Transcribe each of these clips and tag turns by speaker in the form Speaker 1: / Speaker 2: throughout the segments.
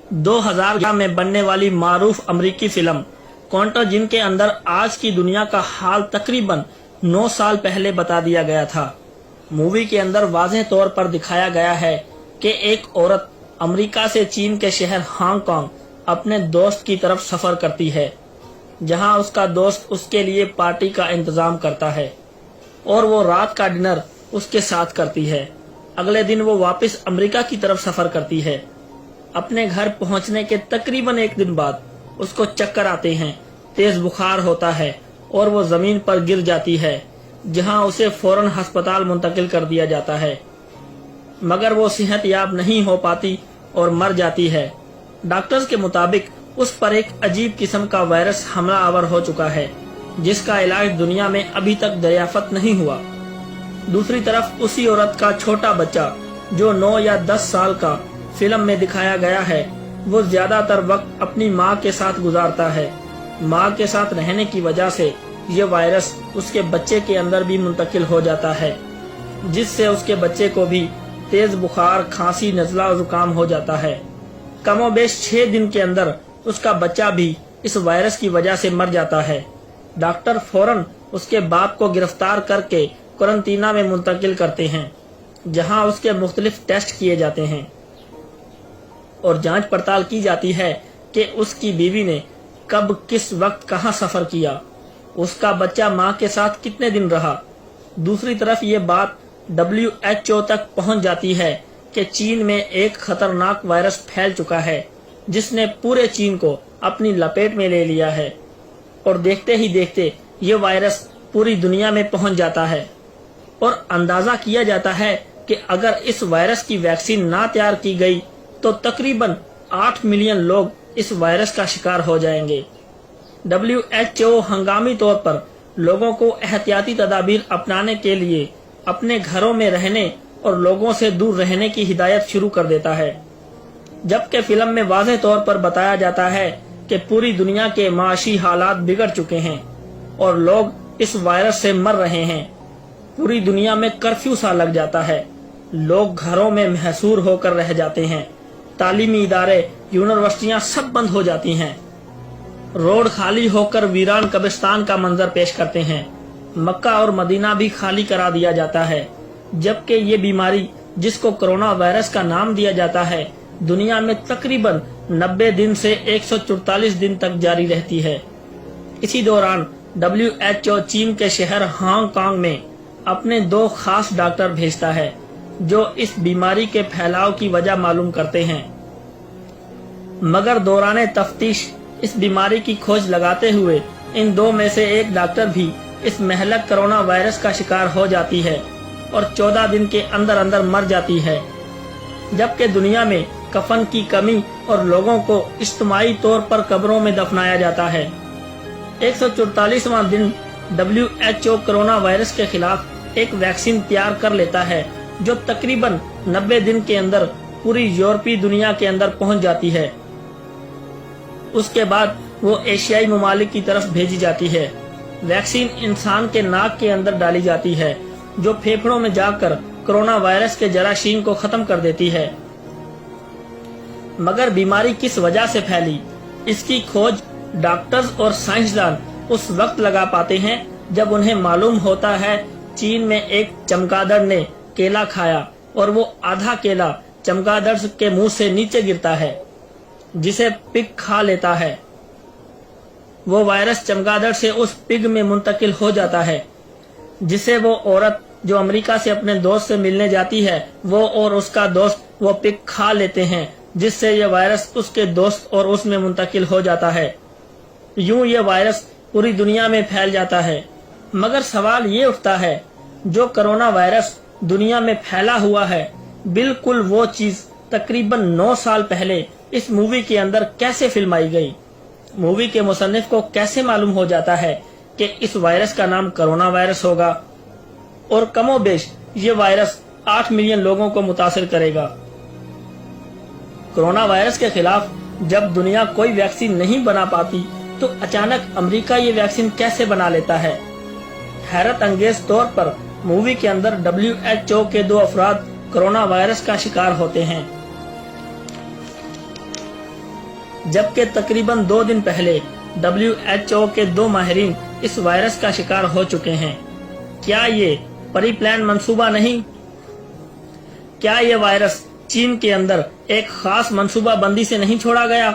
Speaker 1: 2011 में बनने वाली मारूफ अमरीकी फिल्म कॉन्टाजिन के अंदर आज की दुनिया का हाल तकरीबन 9 साल पहले बता दिया गया था। मूवी के अंदर वाज़ेह तौर पर दिखाया गया है कि एक औरत अमेरिका से चीन के शहर हांगकांग अपने दोस्त की तरफ सफर करती है, जहां उसका दोस्त उसके लिए पार्टी का इंतजाम करता है और वो रात का डिनर उसके साथ करती है। अगले दिन वो वापस अमेरिका की तरफ सफर करती है। अपने घर पहुंचने के तकरीबन 1 दिन बाद उसको चक्कर आते हैं, तेज बुखार होता है और वो जमीन पर गिर जाती है, जहां उसे फौरन अस्पताल मुंतकिल कर दिया जाता है, मगर वो सेहतयाब नहीं हो पाती और मर जाती है। डॉक्टर्स के मुताबिक उस पर एक अजीब किस्म का वायरस हमला आवर हो चुका है, जिसका इलाज दुनिया में अभी तक दरियाफ्त नहीं हुआ। दूसरी तरफ उसी औरत का छोटा बच्चा जो 9 या 10 साल का फिल्म में दिखाया गया है, वो ज्यादातर वक्त अपनी माँ के साथ गुजारता है। माँ के साथ रहने की वजह से ये वायरस उसके बच्चे के अंदर भी मुंतकिल हो जाता है, जिससे उसके बच्चे को भी तेज बुखार, खांसी, नज़ला और जुकाम हो जाता है। कमोबेश 6 दिन के अंदर उसका बच्चा भी इस वायरस की वजह से मर जाता है। डॉक्टर फौरन उसके बाप को गिरफ्तार करके क्वारंटीना में मुंतकिल करते हैं, जहां उसके मुख्तलिफ टेस्ट किए जाते हैं और जांच पड़ताल की जाती है कि उसकी बीवी ने कब, किस वक्त, कहां सफर किया, उसका बच्चा मां के साथ कितने दिन रहा। दूसरी तरफ ये बात WHO तक पहुंच जाती है कि चीन में एक खतरनाक वायरस फैल चुका है, जिसने पूरे चीन को अपनी लपेट में ले लिया है और देखते ही देखते ये वायरस पूरी दुनिया में पहुंच जाता है और अंदाजा किया जाता है कि अगर इस वायरस की वैक्सीन ना तैयार की गई तो तकरीबन 8 मिलियन लोग इस वायरस का शिकार हो जाएंगे। WHO हंगामी तौर पर लोगों को एहतियाती तदाबीर अपनाने के लिए अपने घरों में रहने और लोगों से दूर रहने की हिदायत शुरू कर देता है, जबकि फिल्म में वाज़ेह तौर पर बताया जाता है कि पूरी दुनिया के माशी हालात बिगड़ चुके हैं और लोग इस वायरस से मर रहे हैं। पूरी दुनिया में कर्फ्यू सा लग जाता है, लोग घरों में महसूर होकर रह जाते हैं, तालीमी इदारे, यूनिवर्सिटियां सब बंद हो जाती हैं, रोड खाली होकर वीरान कब्रिस्तान का मंजर पेश करते हैं, मक्का और मदीना भी खाली करा दिया जाता है, जबकि ये बीमारी जिसको कोरोना वायरस का नाम दिया जाता है, दुनिया में तकरीबन 90 दिन से 144 दिन तक जारी रहती है। इसी दौरान WHO चीन के शहर हांगकांग में अपने 2 खास डॉक्टर भेजता है, जो इस बीमारी के फैलाव की वजह मालूम करते हैं, मगर दौरान तफ्तीश इस बीमारी की खोज लगाते हुए इन 2 में से एक डॉक्टर भी इस महलक कोरोना वायरस का शिकार हो जाती है और 14 दिन के अंदर अंदर मर जाती है, जबकि दुनिया में कफन की कमी और लोगों को इज्तिमाई तौर पर कब्रों में दफनाया जाता है। 144वां दिन WHO कोरोना वायरस के खिलाफ एक वैक्सीन तैयार कर लेता है, जो तकरीबन 90 दिन के अंदर पूरी यूरोपीय दुनिया के अंदर पहुंच जाती है। उसके बाद वो एशियाई ममालिक की तरफ भेजी जाती है। वैक्सीन इंसान के नाक के अंदर डाली जाती है, जो फेफड़ों में जाकर कोरोना वायरस के जरासीम को खत्म कर देती है। मगर बीमारी किस वजह से फैली, इसकी खोज डॉक्टर्स और साइंसदान उस वक्त लगा पाते हैं जब उन्हें मालूम होता है चीन में एक चमगादड़ ने केला खाया और वो आधा केला चमगादड़ के मुंह से नीचे गिरता है, जिसे पिग खा लेता है। वो वायरस चमगादड़ से उस पिग में मुंतकिल हो जाता है, जिसे वो औरत जो अमेरिका से अपने दोस्त से मिलने जाती है, वो और उसका दोस्त वो पिग खा लेते हैं, जिससे ये वायरस उसके दोस्त और उसमें मुंतकिल हो जाता है। यूं ये वायरस पूरी दुनिया में फैल जाता है। मगर सवाल ये उठता है, जो कोरोना वायरस दुनिया में फैला हुआ है, बिल्कुल वो चीज तकरीबन 9 साल पहले इस मूवी के अंदर कैसे फिल्माई गई। मूवी के मुसन्निफ को कैसे मालूम हो जाता है कि इस वायरस का नाम कोरोना वायरस होगा और कमोबेश ये वायरस 8 मिलियन लोगों को मुतासिर करेगा। कोरोना वायरस के खिलाफ जब दुनिया कोई वैक्सीन नहीं बना पाती, तो अचानक अमेरिका ये वैक्सीन कैसे बना लेता है। हैरत अंगेज तौर पर मूवी के अंदर WHO के 2 अफराद कोरोना वायरस का शिकार होते हैं। جبکہ تقریباً 2 دن پہلے WHO کے 2 ماہرین اس وائرس کا شکار ہو چکے ہیں۔ کیا یہ پری پلان منصوبہ نہیں؟ کیا یہ وائرس چین کے اندر ایک خاص منصوبہ بندی سے نہیں چھوڑا گیا؟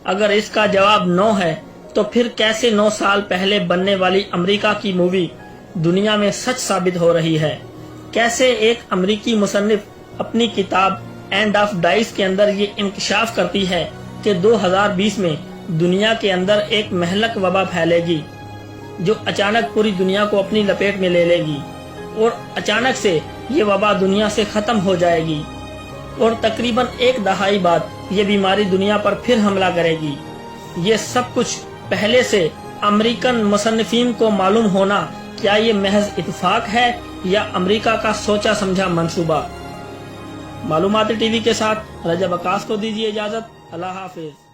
Speaker 1: اگر اس کا جواب نو ہے تو پھر کیسے 9 سال پہلے بننے والی امریکہ کی مووی دنیا میں سچ ثابت ہو رہی ہے؟ کیسے ایک امریکی مصنف اپنی کتاب اینڈ آف ڈائز کے اندر یہ انکشاف کرتی ہے کہ 2020 میں دنیا کے اندر ایک مہلک وبا پھیلے گی جو اچانک پوری دنیا کو اپنی لپیٹ میں لے لے گی، اور اچانک سے یہ وبا دنیا سے ختم ہو جائے گی، اور تقریباً 1 دہائی بعد یہ بیماری دنیا پر پھر حملہ کرے گی۔ یہ سب کچھ پہلے سے امریکن مصنفین کو معلوم ہونا، کیا یہ محض اتفاق ہے یا امریکہ کا سوچا سمجھا منصوبہ؟ معلوماتی ٹی وی کے ساتھ رجب عکاس کو دیجیے اجازت۔ اللہ حافظ۔